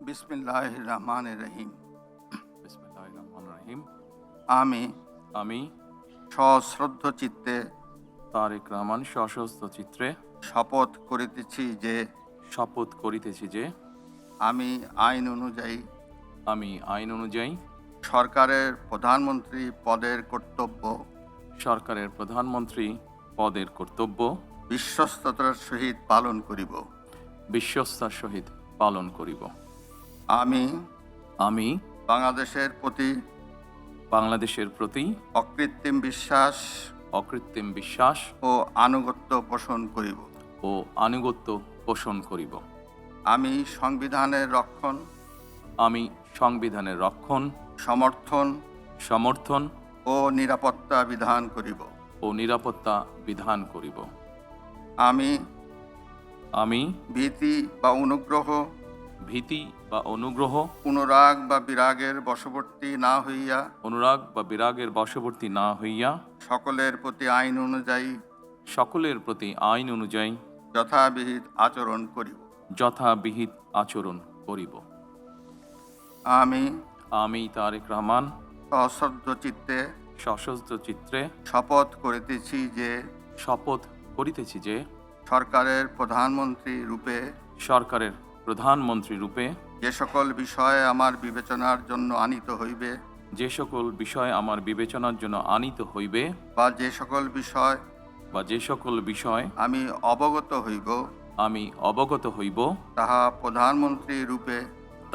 বিসমিল্লাহির রহমানির রহিম। বিসমিল্লাহির রহমানির রহিম। আমি আমি সশ্রদ্ধ চিত্তে তারেক রহমান সশস্ত্র চিত্রে শপথ করিতেছি যে আমি আইন অনুযায়ী সরকারের প্রধানমন্ত্রী পদের কর্তব্য বিশ্বস্ততার সহিত পালন করিব। আমি বাংলাদেশের প্রতি অকৃত্রিম বিশ্বাস ও আনুগত্য পোষণ করিব। আমি সংবিধানের রক্ষণ, সমর্থন ও নিরাপত্তা বিধান করিব। আমি ভীতি বা অনুগ্রহ, অনুরাগ বা বিরাগের বশবর্তী না হইয়া সকলের প্রতি আইন অনুযায়ী যথাবিহিত আচরণ করিব। আমি তারেক রহমান সশস্ত্র চিত্রে শপথ করিতেছি যে সরকারের প্রধানমন্ত্রী রূপে যে সকল বিষয় আমার বিবেচনার জন্য আনিত হইবে বা যে সকল বিষয় আমি অবগত হইব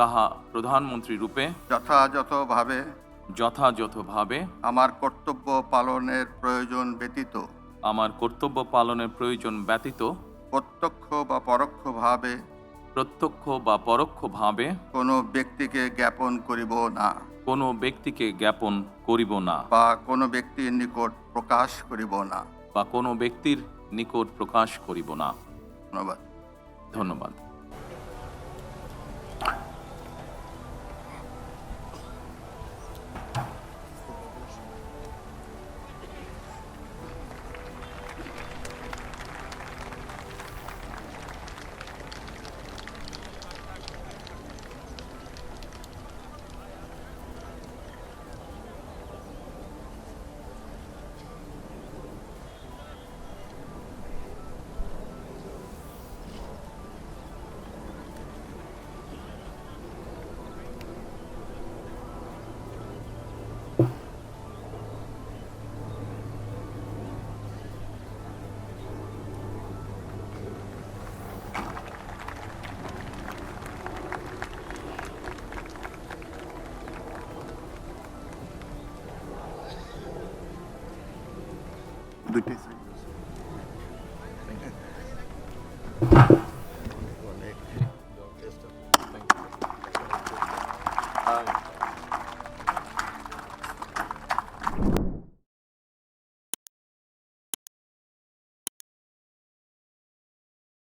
তাহা প্রধানমন্ত্রী রূপে যথাযথভাবে আমার কর্তব্য পালনের প্রয়োজন ব্যতীত প্রত্যক্ষ বা পরোক্ষভাবে কোনো ব্যক্তিকে জ্ঞাপন করিব না বা কোনো ব্যক্তির নিকট প্রকাশ করিব না। ধন্যবাদ। দুইটাই